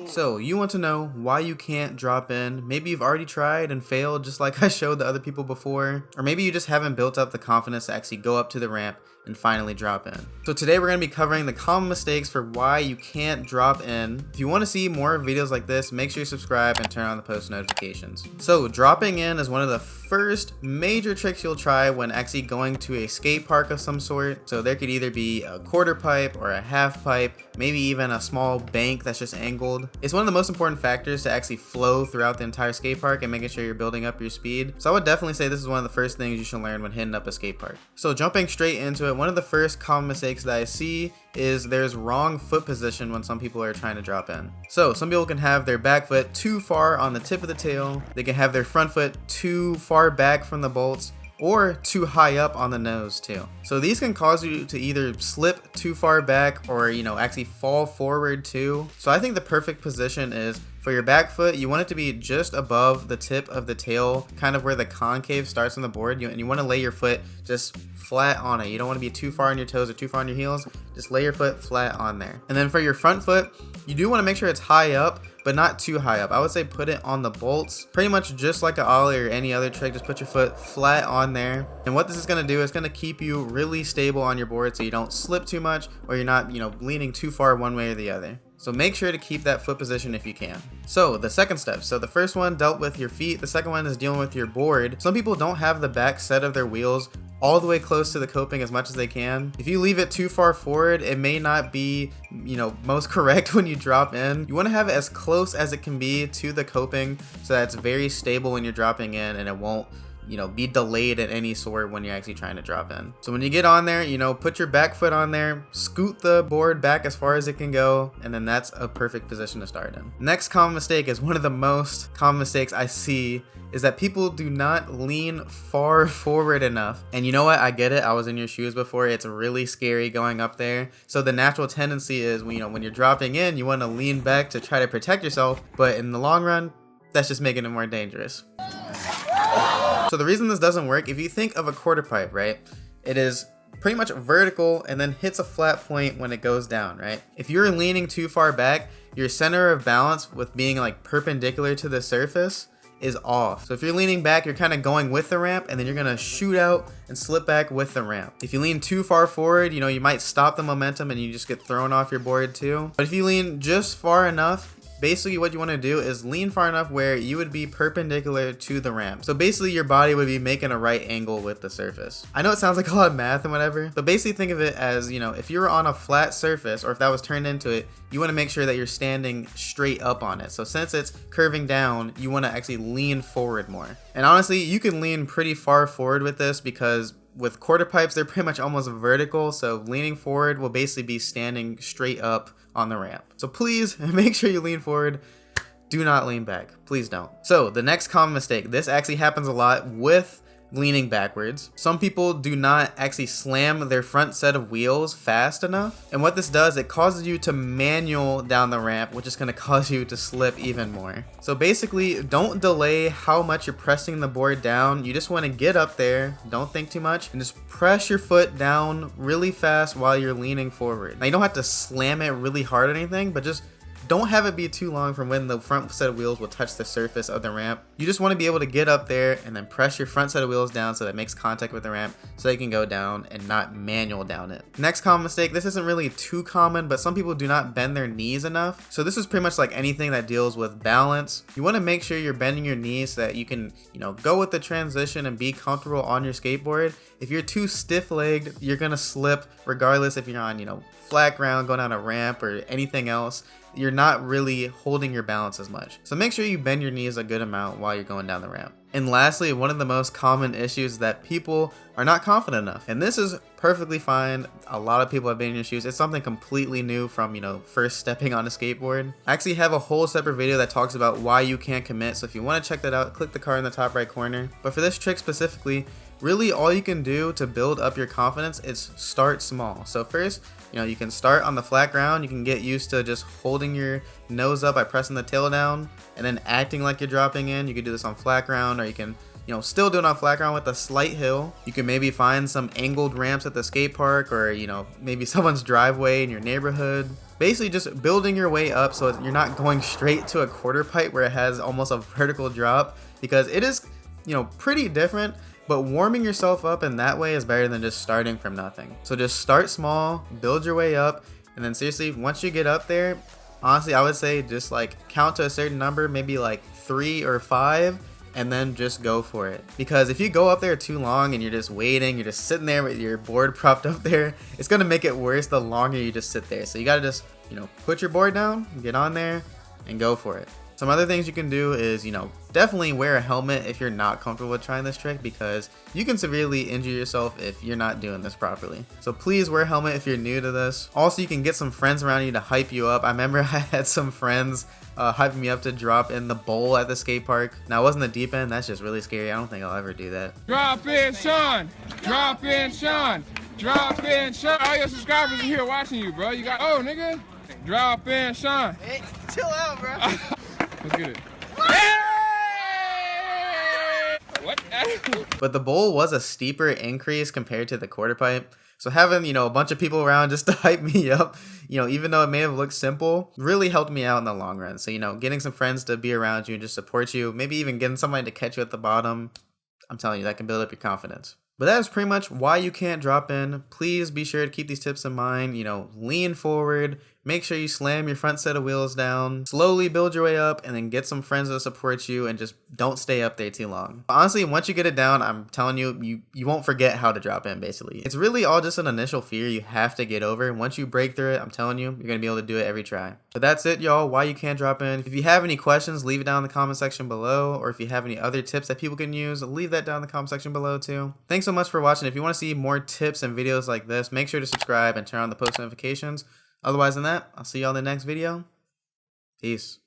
So you want to know why you can't drop in. Maybe you've already tried and failed just like I showed the other people before, or maybe you just haven't built up the confidence to actually go up to the ramp and finally drop in. So today we're going to be covering the common mistakes for why you can't drop in. If you want to see more videos like this, make sure you subscribe and turn on the post notifications. So dropping in is one of the first major tricks you'll try when actually going to a skate park of some sort. So there could either be a quarter pipe or a half pipe, maybe even a small bank that's just angled. It's one of the most important factors to actually flow throughout the entire skate park and making sure you're building up your speed. So I would definitely say this is one of the first things you should learn when hitting up a skate park. So jumping straight into it, one of the first common mistakes that I see is there's wrong foot position when some people are trying to drop in. So some people can have their back foot too far on the tip of the tail, they can have their front foot too far back from the bolts, or too high up on the nose too. So these can cause you to either slip too far back or, actually fall forward too. So I think the perfect position is for your back foot, you want it to be just above the tip of the tail, kind of where the concave starts on the board. And you want to lay your foot just flat on it. You don't want to be too far on your toes or too far on your heels. Just lay your foot flat on there. And then for your front foot, you do want to make sure it's high up, but not too high up. I would say put it on the bolts, pretty much just like an ollie or any other trick. Just put your foot flat on there. And what this is going to do is going to keep you really stable on your board so you don't slip too much or you're not, leaning too far one way or the other. So make sure to keep that foot position if you can. So the second step. So the first one dealt with your feet. The second one is dealing with your board. Some people don't have the back set of their wheels all the way close to the coping as much as they can. If you leave it too far forward, it may not be, most correct when you drop in. You want to have it as close as it can be to the coping so that it's very stable when you're dropping in and it won't be delayed at any sort when you're actually trying to drop in. So when you get on there, put your back foot on there, scoot the board back as far as it can go, and then that's a perfect position to start in. Next common mistake is one of the most common mistakes I see is that people do not lean far forward enough. And you know what? I get it. I was in your shoes before. It's really scary going up there. So the natural tendency is, when you're dropping in, you want to lean back to try to protect yourself. But in the long run, that's just making it more dangerous. So the reason this doesn't work, if you think of a quarter pipe, right? It is pretty much vertical and then hits a flat point when it goes down, right? If you're leaning too far back, your center of balance with being like perpendicular to the surface is off. So if you're leaning back, you're kind of going with the ramp and then you're gonna shoot out and slip back with the ramp. If you lean too far forward, you might stop the momentum and you just get thrown off your board too. But if you lean just far enough, basically what you want to do is lean far enough where you would be perpendicular to the ramp. So basically your body would be making a right angle with the surface. I know it sounds like a lot of math and whatever, but basically think of it as, if you're on a flat surface or if that was turned into it, you want to make sure that you're standing straight up on it. So since it's curving down, you want to actually lean forward more. And honestly, you can lean pretty far forward with this because with quarter pipes, they're pretty much almost vertical. So leaning forward will basically be standing straight up on the ramp. So please make sure you lean forward. Do not lean back. Please don't. So the next common mistake, this actually happens a lot with leaning backwards. Some people do not actually slam their front set of wheels fast enough. And what this does, it causes you to manual down the ramp, which is going to cause you to slip even more. So basically, don't delay how much you're pressing the board down. You just want to get up there, don't think too much, and just press your foot down really fast while you're leaning forward. Now you don't have to slam it really hard or anything, but just don't have it be too long from when the front set of wheels will touch the surface of the ramp. You just want to be able to get up there and then press your front set of wheels down so that it makes contact with the ramp so you can go down and not manual down it. Next common mistake, this isn't really too common, but some people do not bend their knees enough. So this is pretty much like anything that deals with balance. You want to make sure you're bending your knees so that you can, go with the transition and be comfortable on your skateboard. If you're too stiff-legged, you're going to slip regardless if you're on, flat ground, going down a ramp or anything else. You're not really holding your balance as much. So make sure you bend your knees a good amount while you're going down the ramp. And lastly, one of the most common issues is that people are not confident enough. And this is perfectly fine. A lot of people have been in your shoes. It's something completely new from, first stepping on a skateboard. I actually have a whole separate video that talks about why you can't commit. So if you want to check that out, click the card in the top right corner. But for this trick specifically, really all you can do to build up your confidence is start small. So first, you can start on the flat ground. You can get used to just holding your nose up by pressing the tail down and then acting like you're dropping in. You can do this on flat ground, or you can you know, still doing on flat ground with a slight hill. You can maybe find some angled ramps at the skate park, or, you know, maybe someone's driveway in your neighborhood. Basically just building your way up so you're not going straight to a quarter pipe where it has almost a vertical drop, because it is, you know, pretty different. But warming yourself up in that way is better than just starting from nothing. So just start small, build your way up, and then seriously, once you get up there, honestly, I would say just like count to a certain number, maybe like 3 or 5, and then just go for it. Because if you go up there too long and you're just waiting, you're just sitting there with your board propped up there, it's gonna make it worse the longer you just sit there. So you gotta just, you know, put your board down, get on there, and go for it. Some other things you can do is, you know, definitely wear a helmet if you're not comfortable with trying this trick, because you can severely injure yourself if you're not doing this properly. So please wear a helmet if you're new to this. Also, you can get some friends around you to hype you up. I remember I had some friends hyping me up to drop in the bowl at the skate park. Now, it wasn't the deep end. That's just really scary. I don't think I'll ever do that. Drop in, Sean. Drop in, Sean. Drop in, Sean. All your subscribers are here watching you, bro. You got, oh, nigga. Drop in, Sean. Hey, chill out, bro. Let's get it. Hey! What? But the bowl was a steeper increase compared to the quarter pipe. So having, you know, a bunch of people around just to hype me up, you know, even though it may have looked simple, really helped me out in the long run. So, you know, getting some friends to be around you and just support you, maybe even getting somebody to catch you at the bottom, I'm telling you, that can build up your confidence. But that is pretty much why you can't drop in. Please be sure to keep these tips in mind. You know, lean forward, make sure you slam your front set of wheels down, slowly build your way up, and then get some friends to support you, and just don't stay up there too long. Honestly, once you get it down, I'm telling you, you won't forget how to drop in, basically. It's really all just an initial fear you have to get over. Once you break through it, I'm telling you, you're going to be able to do it every try. But that's it, y'all, why you can't drop in. If you have any questions, leave it down in the comment section below, or if you have any other tips that people can use, leave that down in the comment section below too. Thanks so much for watching. If you want to see more tips and videos like this, make sure to subscribe and turn on the post notifications. Otherwise than that, I'll see y'all in the next video. Peace.